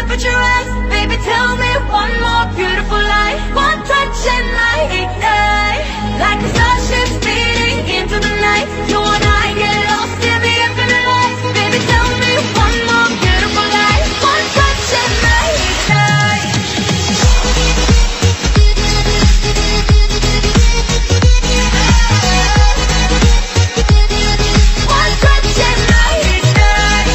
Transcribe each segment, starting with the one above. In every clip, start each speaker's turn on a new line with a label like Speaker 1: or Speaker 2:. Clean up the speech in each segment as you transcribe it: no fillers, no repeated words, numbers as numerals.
Speaker 1: temperature rise. Baby, tell me one more beautiful lie. One touch and I ignite, like the starships fading into the night. You and I get lost in the infinite light. Baby, tell me one more beautiful lie. One touch and I ignite. One touch and I ignite.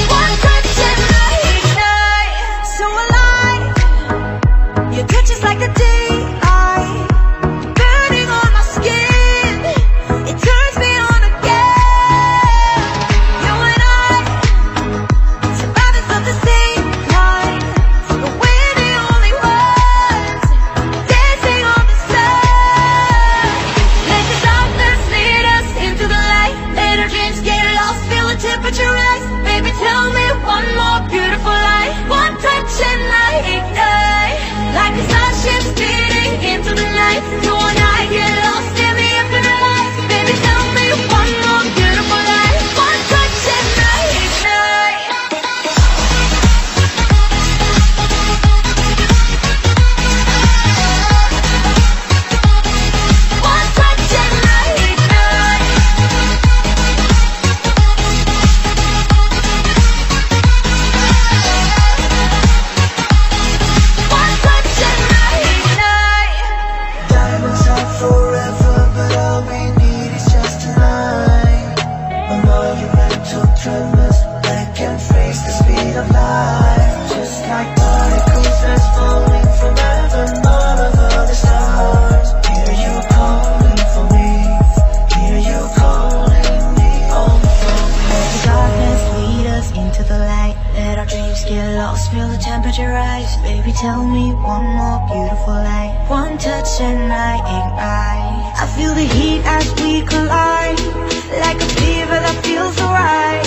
Speaker 1: One touch and I ignite. So alive, your touch is like a daylight, burning on my skin. It turns me on again. You and I, survivors of the same night, but we're the only ones dancing on the sun. Let the darkness lead us into the light. Let our dreams get lost, feel the temperature rise. Baby, tell me one more beautiful lie. One touch and I ignite, like the starships speeding into the night. You and I get lost in the infinite light. Baby, tell me one more beautiful lie. One touch and I ignite. One touch and I ignite. One touch and I ignite.
Speaker 2: Diamonds are forever, but all we need is just tonight. A monumental tremors that can freeze the speed of light. Just like particles that's falling from heaven, all over the stars. Hear you calling for me, hear you calling me home from me. Let the darkness lead us into the light. Let our dreams get lost, feel the temperature rise. Baby, tell me one more beautiful lie. One touch and I ignite. I feel the heat as we collide, like a fever that feels so right.